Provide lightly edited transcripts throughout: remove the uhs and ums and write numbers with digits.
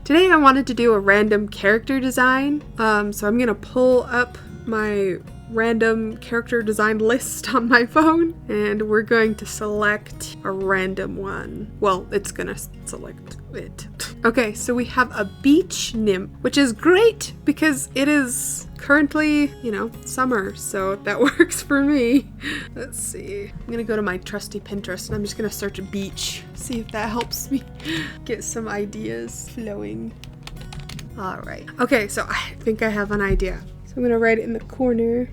Today I wanted to do a random character design. So I'm gonna pull up my random character design list on my phone, and we're going to select a random one. Well, it's gonna select it. Okay, so we have a beach nymph, which is great because it is currently, summer, so that works for me. Let's see. I'm gonna go to my trusty Pinterest and I'm just gonna search beach, see if that helps me get some ideas flowing. All right. Okay, so I think I have an idea. So I'm gonna write it in the corner.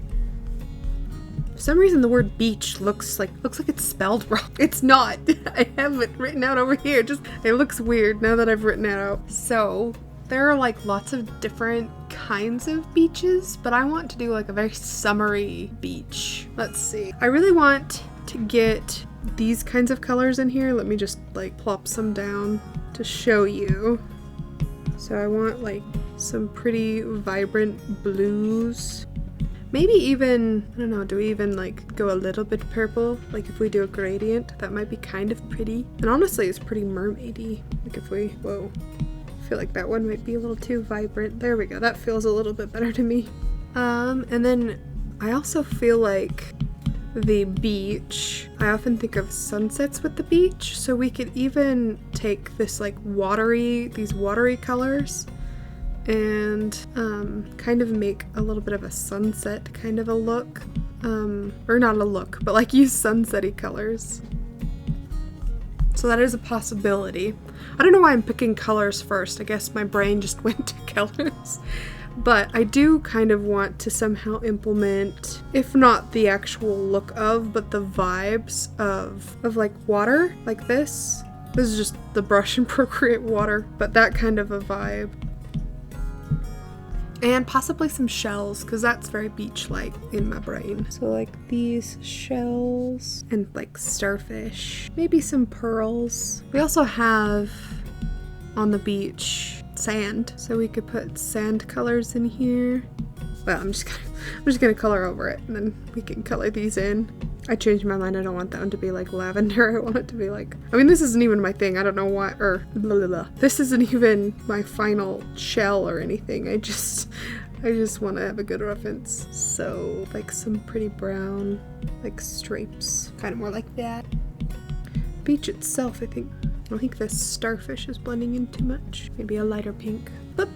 For some reason the word beach looks like it's spelled wrong. It's not. I have it written out over here. It looks weird now that I've written it out. So there are lots of different kinds of beaches, but I want to do a very summery beach. Let's see. I really want to get these kinds of colors in here. Let me just plop some down to show you. So I want some pretty vibrant blues. Maybe even, I don't know, do we even go a little bit purple? If we do a gradient, that might be kind of pretty. And honestly, it's pretty mermaidy. Whoa. I feel like that one might be a little too vibrant. There we go. That feels a little bit better to me. And then I also feel like the beach, I often think of sunsets with the beach. So we could even take this these watery colors and kind of make a little bit of a sunset kind of a look. Or not a look, but use sunsetty colors. So that is a possibility. I don't know why I'm picking colors first. I guess my brain just went to colors. But I do kind of want to somehow implement, if not the actual look of, but the vibes of water, like this. This is just the brush and Procreate water, but that kind of a vibe. And possibly some shells, because that's very beach-like in my brain. So these shells and starfish. Maybe some pearls. We also have on the beach sand, so we could put sand colors in here. Well, I'm just gonna color over it, and then we can color these in. I changed my mind. I don't want that one to be lavender. I want it to be this isn't even my thing. I don't know why, or blah, blah, blah. This isn't even my final shell or anything. I just want to have a good reference. So some pretty brown, stripes, kind of more like that. Beach itself, I don't think this starfish is blending in too much. Maybe a lighter pink. But,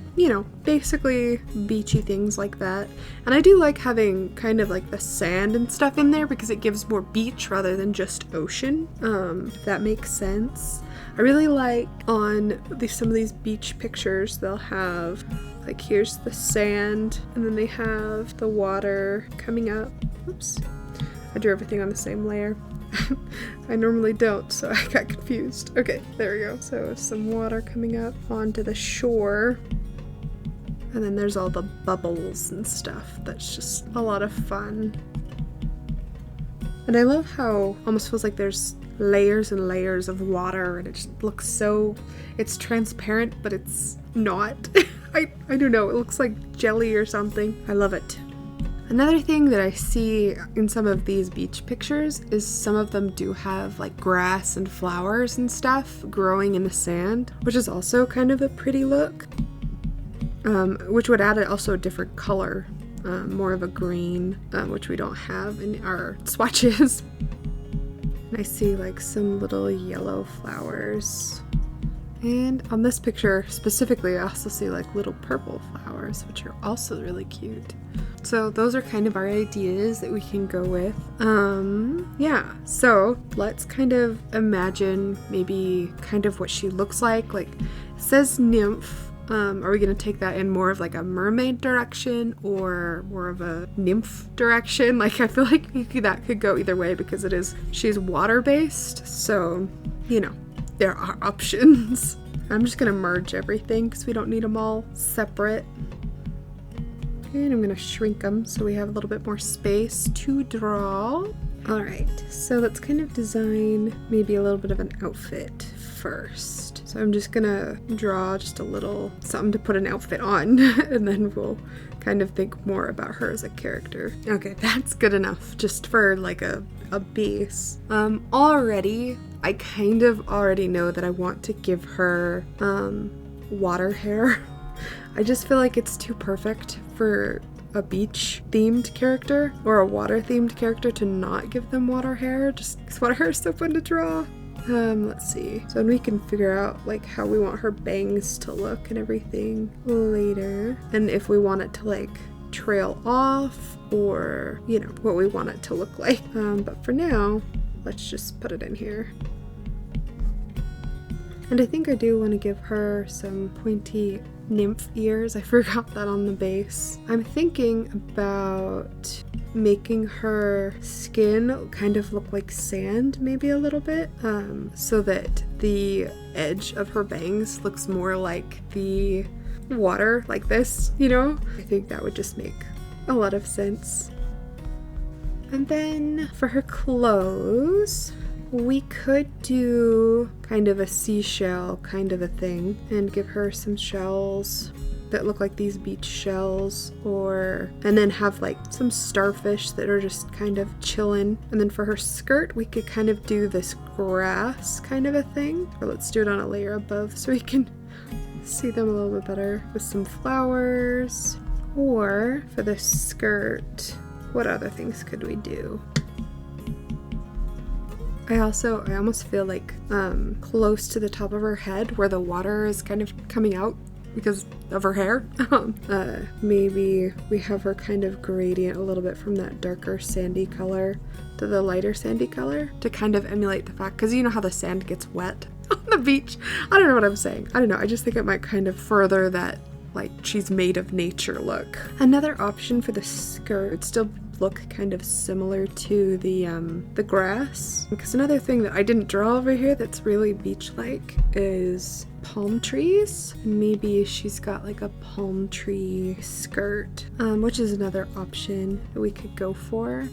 basically beachy things like that. And I do like having kind of the sand and stuff in there because it gives more beach rather than just ocean, if that makes sense. I really like on some of these beach pictures, they'll have, here's the sand, and then they have the water coming up. Oops. I drew everything on the same layer. I normally don't, so I got confused. Okay, there we go. So some water coming up onto the shore. And then there's all the bubbles and stuff. That's just a lot of fun. And I love how almost feels like there's layers and layers of water, and it just looks it's transparent, but it's not. I don't know, it looks like jelly or something. I love it. Another thing that I see in some of these beach pictures is some of them do have grass and flowers and stuff growing in the sand, which is also kind of a pretty look, which would add also a different color, more of a green, which we don't have in our swatches. And I see some little yellow flowers. And on this picture specifically, I also see little purple flowers, which are also really cute. So those are kind of our ideas that we can go with. Yeah, so let's kind of imagine maybe kind of what she looks like. It says nymph. Are we going to take that in more of a mermaid direction or more of a nymph direction? I feel like that could go either way because she's water-based. So, there are options. I'm just going to merge everything because we don't need them all separate. And I'm going to shrink them so we have a little bit more space to draw. Alright, so let's kind of design maybe a little bit of an outfit first. So I'm just going to draw just a little something to put an outfit on, and then we'll kind of think more about her as a character. Okay, that's good enough just for a base. I kind of already know that I want to give her water hair. I just feel like it's too perfect for a beach themed character or a water themed character to not give them water hair, just because water hair is so fun to draw. Let's see. So then we can figure out like how we want her bangs to look and everything later. And if we want it to like trail off or, you know, what we want it to look like. But for now, let's just put it in here. And I think I do want to give her some pointy nymph ears. I forgot that on the base. I'm thinking about making her skin kind of look like sand maybe a little bit, so that the edge of her bangs looks more like the water, like this, you know? I think that would just make a lot of sense. And then for her clothes, we could do kind of a seashell kind of a thing and give her some shells that look like these beach shells, and then have like some starfish that are just kind of chilling. And then for her skirt, we could kind of do this grass kind of a thing. Or let's do it on a layer above so we can see them a little bit better with some flowers. Or for the skirt, what other things could we do? I almost feel like close to the top of her head where the water is kind of coming out because of her hair. Maybe we have her kind of gradient a little bit from that darker sandy color to the lighter sandy color to kind of emulate the fact, because you know how the sand gets wet on the beach. I don't know what I'm saying. I don't know. I just think it might kind of further that like she's made of nature look. Another option for the skirt would still look kind of similar to the grass, because another thing that I didn't draw over here that's really beach-like is palm trees. Maybe she's got like a palm tree skirt, which is another option that we could go for.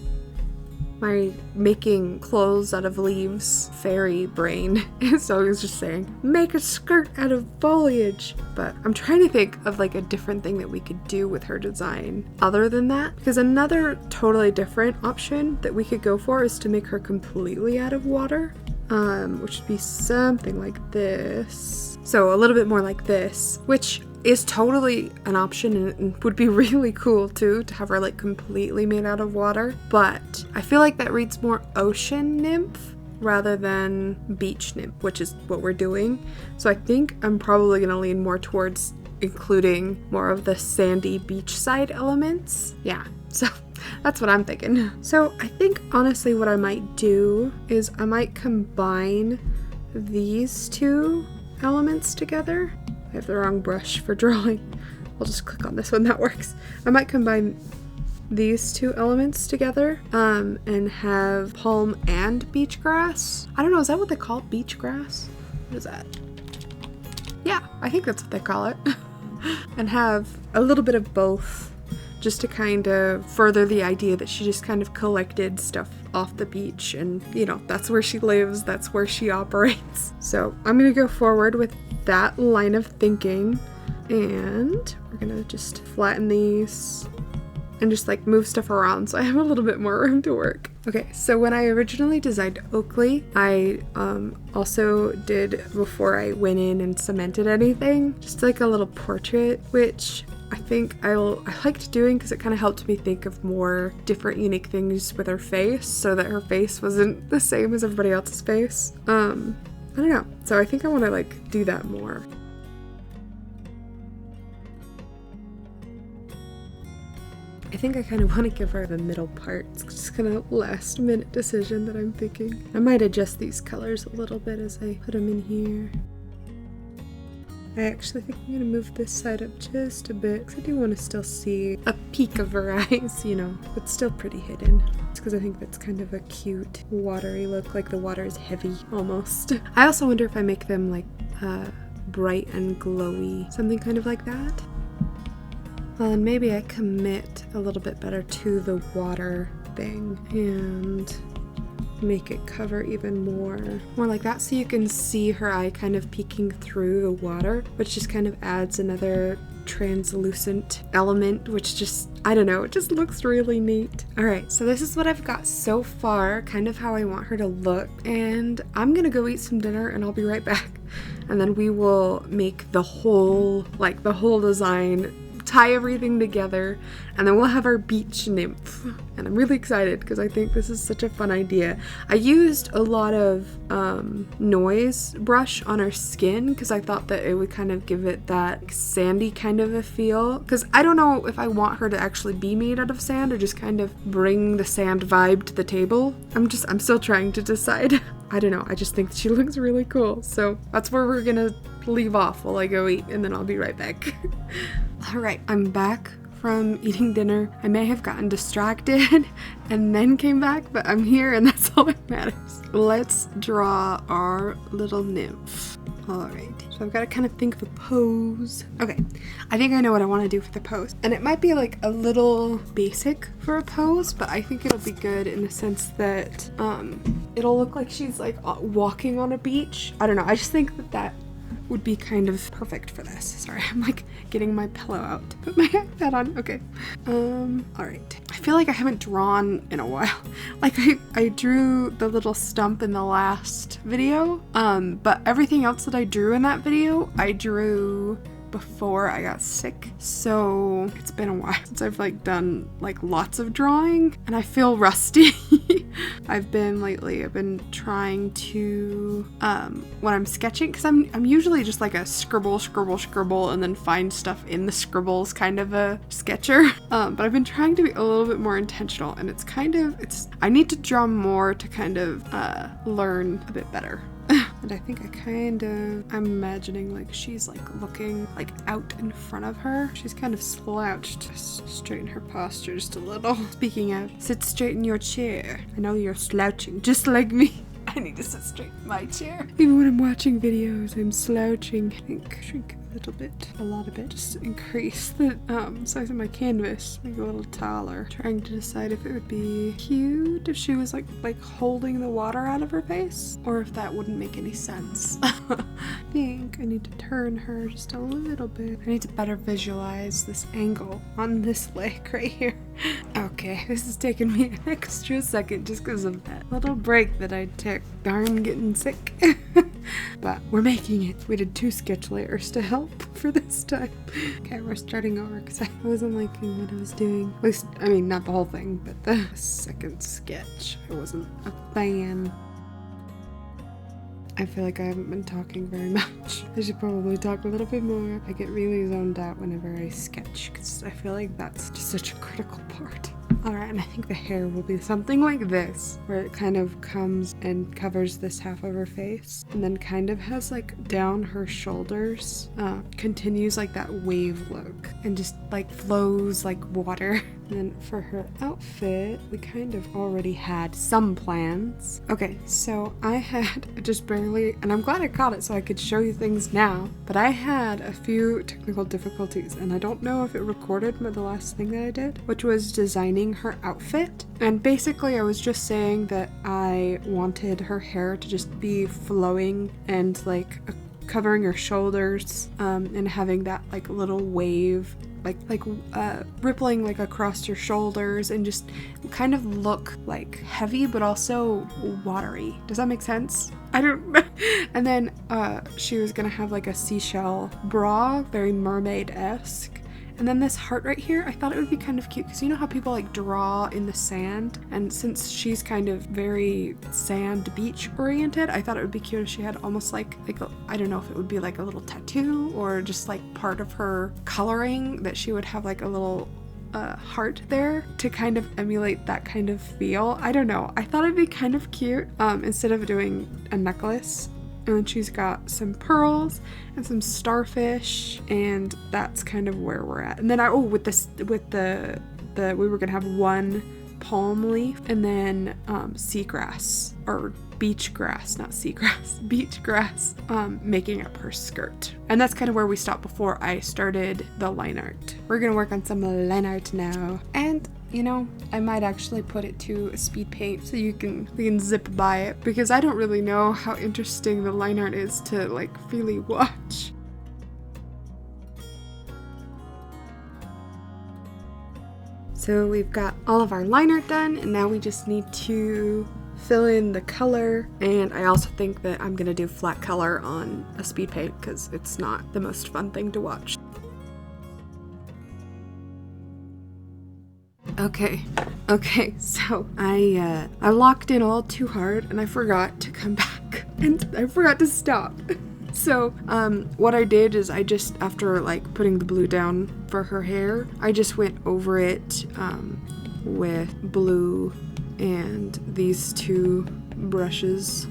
My making clothes out of leaves fairy brain is always just saying, make a skirt out of foliage. But I'm trying to think of like a different thing that we could do with her design other than that. Because another totally different option that we could go for is to make her completely out of water, which would be something like this. So a little bit more like this, which is totally an option and would be really cool too, to have her like completely made out of water. But I feel like that reads more ocean nymph rather than beach nymph, which is what we're doing. So I think I'm probably gonna lean more towards including more of the sandy beachside elements. Yeah, so that's what I'm thinking. So I think honestly what I might do is I might combine these two elements together. I have the wrong brush for drawing. I'll just click on this one, that works. I might combine these two elements together and have palm and beach grass. I don't know, is that what they call it? Beach grass? What is that? Yeah, I think that's what they call it. And have a little bit of both, just to kind of further the idea that she just kind of collected stuff off the beach and, you know, that's where she lives, that's where she operates. So I'm gonna go forward with that line of thinking, and we're gonna just flatten these and just like move stuff around so I have a little bit more room to work. Okay, so when I originally designed Oakley, I also did, before I went in and cemented anything, just like a little portrait, which I think I liked doing because it kind of helped me think of more different unique things with her face so that her face wasn't the same as everybody else's face. I don't know. So I think I want to like do that more. I think I kind of want to give her the middle part. It's just kind of last minute decision that I'm thinking. I might adjust these colors a little bit as I put them in here. I actually think I'm gonna move this side up just a bit because I do want to still see a peek of her eyes, you know, but still pretty hidden. It's because I think that's kind of a cute watery look, like the water is heavy almost. I also wonder if I make them like bright and glowy, something kind of like that. And maybe I commit a little bit better to the water thing and make it cover even more like that, so you can see her eye kind of peeking through the water, which just kind of adds another translucent element, which just, I don't know, it just looks really neat. Alright, so this is what I've got so far, kind of how I want her to look, and I'm gonna go eat some dinner and I'll be right back. and then we will make the whole design, tie everything together, and then we'll have our beach nymph. And I'm really excited because I think this is such a fun idea. I used a lot of noise brush on her skin because I thought that it would kind of give it that sandy kind of a feel, because I don't know if I want her to actually be made out of sand or just kind of bring the sand vibe to the table. I'm still trying to decide. I don't know, I just think she looks really cool. So that's where we're gonna leave off while I go eat, and then I'll be right back. All right, I'm back from eating dinner. I may have gotten distracted and then came back, but I'm here and that's all that matters. Let's draw our little nymph. All right, so I've got to kind of think of a pose. Okay, I think I know what I want to do for the pose. And it might be like a little basic for a pose, but I think it'll be good in the sense that it'll look like she's like walking on a beach. I don't know, I just think that would be kind of perfect for this. Sorry, I'm like getting my pillow out to put my iPad on. Okay. All right. I feel like I haven't drawn in a while. Like I drew the little stump in the last video, but everything else that I drew in that video, I drew before I got sick. So it's been a while since I've like done like lots of drawing, and I feel rusty. I've been trying to when I'm sketching, because I'm usually just like a scribble and then find stuff in the scribbles kind of a sketcher, but I've been trying to be a little bit more intentional, and I need to draw more to kind of learn a bit better. And I think I'm imagining like she's like looking like out in front of her. She's kind of slouched. Just straighten her posture just a little. Speaking of, sit straight in your chair. I know you're slouching just like me. I need to sit straight in my chair. Even when I'm watching videos, I'm slouching. I think shrink a lot of it. Just increase the size of my canvas, make it a little taller. Trying to decide if it would be cute if she was like holding the water out of her face, or if that wouldn't make any sense. I think I need to turn her just a little bit. I need to better visualize this angle on this leg right here. Okay, this is taking me an extra second just because of that little break that I took. Darn, getting sick. But we're making it. We did 2 sketch layers to help for this time. Okay, we're starting over because I wasn't liking what I was doing. At least, I mean, not the whole thing, but the second sketch. I wasn't a fan. I feel like I haven't been talking very much. I should probably talk a little bit more. I get really zoned out whenever I sketch because I feel like that's just such a critical part. Alright, and I think the hair will be something like this, where it kind of comes and covers this half of her face, and then kind of has like down her shoulders, continues like that wave look, and just like flows like water. And then for her outfit, we kind of already had some plans. Okay, so I had just barely, and I'm glad I caught it so I could show you things now, but I had a few technical difficulties, and I don't know if it recorded the last thing that I did, which was designing her outfit. And basically I was just saying that I wanted her hair to just be flowing and like covering her shoulders, and having that like little wave like rippling like across your shoulders, and just kind of look like heavy but also watery. Does that make sense? I don't. And then she was gonna have like a seashell bra, very mermaid-esque. And then this heart right here, I thought it would be kind of cute because you know how people like draw in the sand, and since she's kind of very sand beach oriented, I thought it would be cute if she had almost like I don't know if it would be like a little tattoo or just like part of her coloring, that she would have like a little heart there to kind of emulate that kind of feel. I don't know, I thought it'd be kind of cute instead of doing a necklace. And then she's got some pearls and some starfish, and that's kind of where we're at. And then with the we were gonna have one palm leaf and then seagrass, or beach grass, not seagrass, beach grass, making up her skirt. And that's kind of where we stopped before I started the line art. We're gonna work on some line art now, and you know, I might actually put it to a speed paint so we can zip by it, because I don't really know how interesting the line art is to like really watch. So we've got all of our line art done, and now we just need to fill in the color, and I also think that I'm gonna do flat color on a speed paint because it's not the most fun thing to watch. Okay, so I locked in all too hard and I forgot to come back and I forgot to stop. So what I did is I just, after like putting the blue down for her hair, I just went over it with blue and these two brushes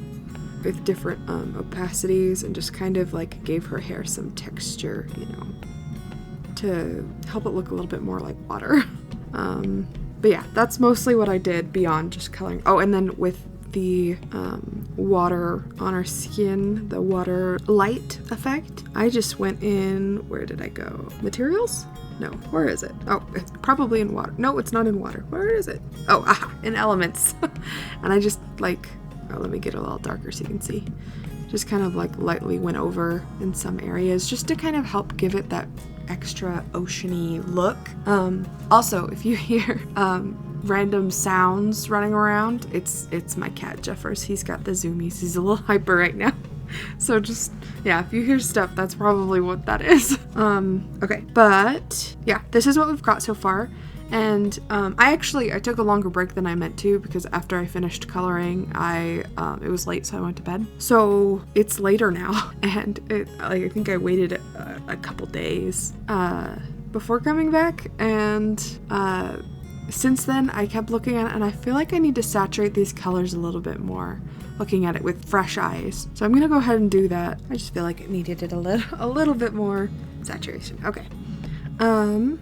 with different opacities, and just kind of like gave her hair some texture, you know, to help it look a little bit more like water. But yeah, that's mostly what I did beyond just coloring. Oh, and then with the water on her skin, the water light effect, I just went in, where did I go? Materials? No, where is it? Oh, it's probably in water. No, it's not in water. Where is it? Oh, aha, in elements. And I just like, oh, let me get a little darker so you can see. Just kind of like lightly went over in some areas just to kind of help give it that extra oceany look. Also, if you hear random sounds running around, it's my cat Jeffers. He's got the zoomies. He's a little hyper right now. So just, yeah, if you hear stuff, that's probably what that is. Okay, but yeah, this is what we've got so far. And I took a longer break than I meant to, because after I finished coloring, it was late, so I went to bed. So it's later now, and I think I waited a couple days before coming back, and since then I kept looking at it, and I feel like I need to saturate these colors a little bit more, looking at it with fresh eyes. So I'm gonna go ahead and do that. I just feel like it needed it a little bit more saturation. Okay, and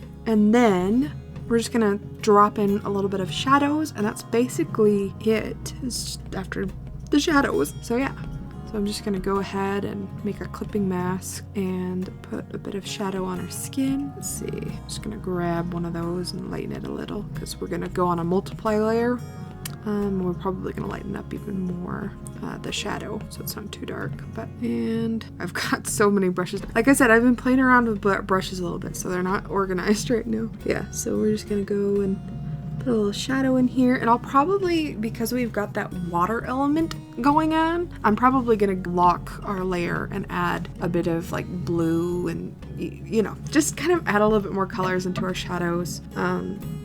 then we're just gonna drop in a little bit of shadows, and that's basically it. It's just after the shadows. So yeah, so I'm just gonna go ahead and make a clipping mask and put a bit of shadow on her skin. Let's see, I'm just gonna grab one of those and lighten it a little, because we're gonna go on a multiply layer. We're probably gonna lighten up even more the shadow so it's not too dark. And I've got so many brushes. Like I said, I've been playing around with brushes a little bit, so they're not organized right now. Yeah, so we're just gonna go and put a little shadow in here, and I'll probably, because we've got that water element going on, I'm probably gonna lock our layer and add a bit of like blue and, you know, just kind of add a little bit more colors into our shadows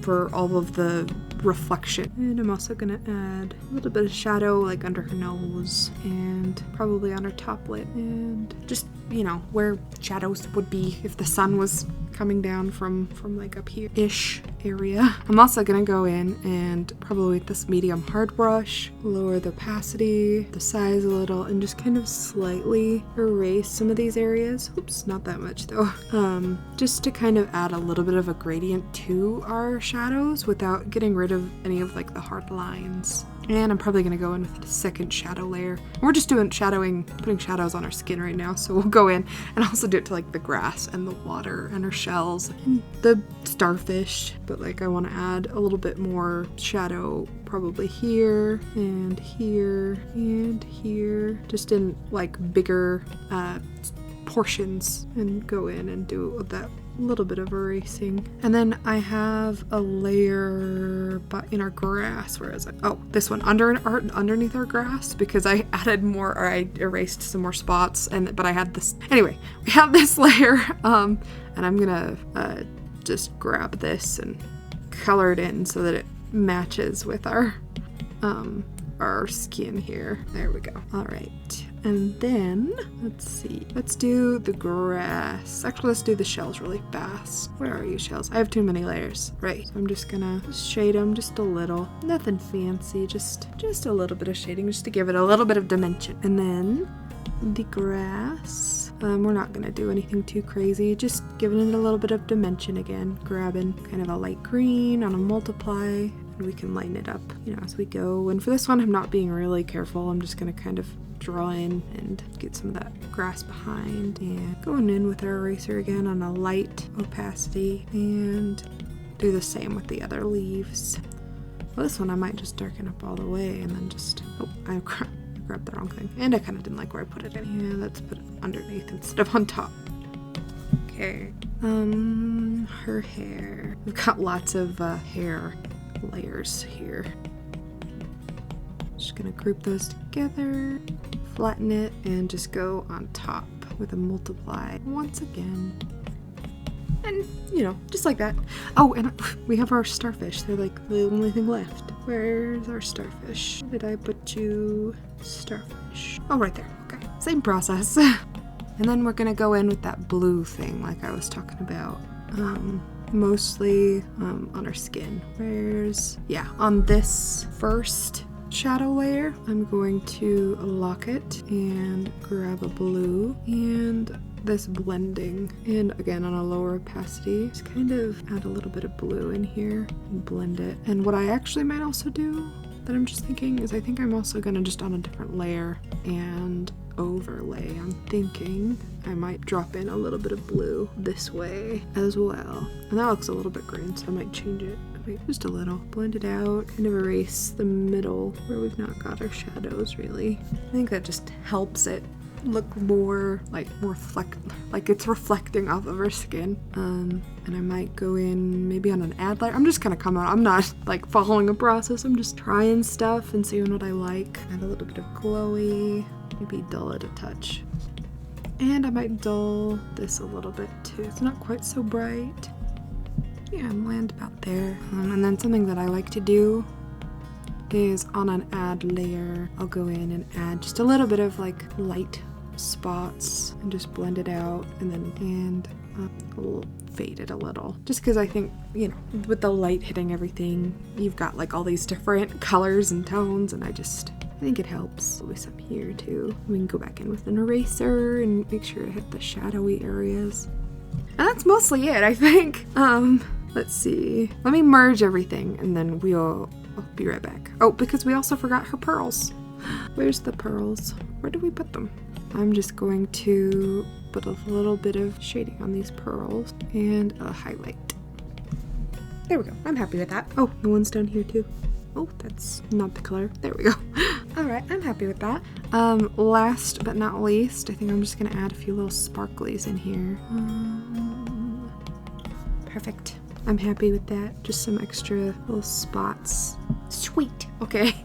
for all of the reflection. And I'm also gonna add a little bit of shadow like under her nose and probably on her top lip, and just, you know, where shadows would be if the sun was coming down from like up here-ish area. I'm also gonna go in and probably with this medium hard brush, lower the opacity, the size a little, and just kind of slightly erase some of these areas. Oops, not that much though. Just to kind of add a little bit of a gradient to our shadows without getting rid of any of like the hard lines. And I'm probably gonna go in with a second shadow layer. We're just doing shadowing, putting shadows on our skin right now, so we'll go in and also do it to like the grass and the water and her shells and the starfish. But like I want to add a little bit more shadow probably here and here and here, just in like bigger portions, and go in and do that little bit of erasing. And then I have a layer in our grass. Where is it? Oh, this one underneath our grass, because I added more, or I erased some more spots, but I had this anyway. We have this layer, and I'm gonna just grab this and color it in so that it matches with our skin here. There we go. All right. And then, let's see. Let's do the grass. Actually, let's do the shells really fast. Where are you, shells? I have too many layers. Right. So I'm just gonna shade them just a little. Nothing fancy. Just a little bit of shading just to give it a little bit of dimension. And then the grass. We're not gonna do anything too crazy. Just giving it a little bit of dimension again. Grabbing kind of a light green on a multiply. And we can lighten it up, you know, as we go. And for this one, I'm not being really careful. I'm just gonna kind of draw in and get some of that grass behind, and going in with our eraser again on a light opacity, and do the same with the other leaves. Well, this one I might just darken up all the way and then just, oh, I grabbed the wrong thing, and I kind of didn't like where I put it in. Yeah, let's put it underneath instead of on top. Okay, her hair. We've got lots of hair layers here. Just gonna group those together, flatten it, and just go on top with a multiply once again. And, you know, just like that. Oh, and we have our starfish. They're like the only thing left. Where's our starfish? Where did I put you? Starfish. Oh, right there. Okay. Same process. And then we're gonna go in with that blue thing like I was talking about. Mostly on our skin. On this first shadow layer, I'm going to lock it and grab a blue and this blending, and again on a lower opacity, just kind of add a little bit of blue in here and blend it. And what I actually might also do that I'm just thinking is I think I'm also gonna just on a different layer and overlay. I'm thinking I might drop in a little bit of blue this way as well. And that looks a little bit green, so I might change it. Wait, just a little. Blend it out, kind of erase the middle where we've not got our shadows really. I think that just helps it look more like it's reflecting off of her skin. And I might go in maybe on an ad layer. I'm just gonna come out. I'm not like following a process. I'm just trying stuff and seeing what I like. Add a little bit of glowy, maybe dull it a touch. And I might dull this a little bit too. It's not quite so bright. Yeah, and land about there. And then something that I like to do is on an add layer, I'll go in and add just a little bit of like light spots and just blend it out, and then we'll fade it a little, just because I think, you know, with the light hitting everything, you've got like all these different colors and tones, and I think it helps. There'll be some here too. We can go back in with an eraser and make sure to hit the shadowy areas. And that's mostly it, I think. Let's see. Let me merge everything and then I'll be right back. Oh, because we also forgot her pearls. Where's the pearls? Where did we put them? I'm just going to put a little bit of shading on these pearls and a highlight. There we go. I'm happy with that. Oh, the one's down here too. Oh, that's not the color. There we go. All right, I'm happy with that. Last but not least, I think I'm just gonna add a few little sparklies in here. Perfect. I'm happy with that. Just some extra little spots. Sweet. Okay.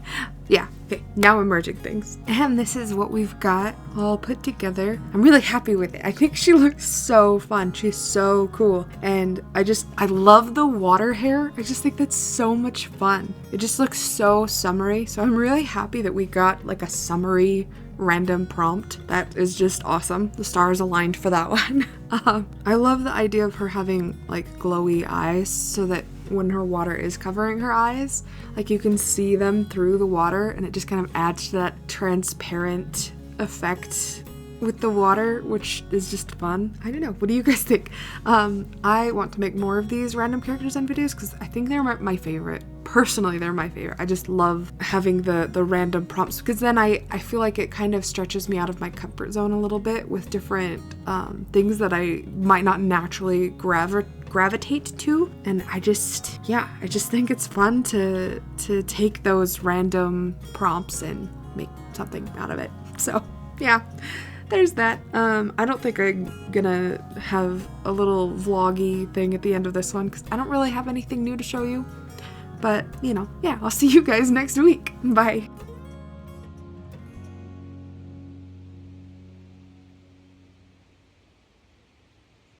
Yeah. Okay. Now I'm merging things. And this is what we've got all put together. I'm really happy with it. I think she looks so fun. She's so cool. And I love the water hair. I just think that's so much fun. It just looks so summery. So I'm really happy that we got like a summery random prompt. That is just awesome. The stars aligned for that one. I love the idea of her having like glowy eyes so that when her water is covering her eyes, like you can see them through the water, and it just kind of adds to that transparent effect with the water, which is just fun. I don't know. What do you guys think? I want to make more of these random character design videos because I think they're my favorite. Personally, they're my favorite. I just love having the random prompts because then I feel like it kind of stretches me out of my comfort zone a little bit with different things that I might not naturally gravitate to. And I just think it's fun to take those random prompts and make something out of it. So yeah. There's that. I don't think I'm gonna have a little vloggy thing at the end of this one because I don't really have anything new to show you. But, you know, yeah, I'll see you guys next week. Bye.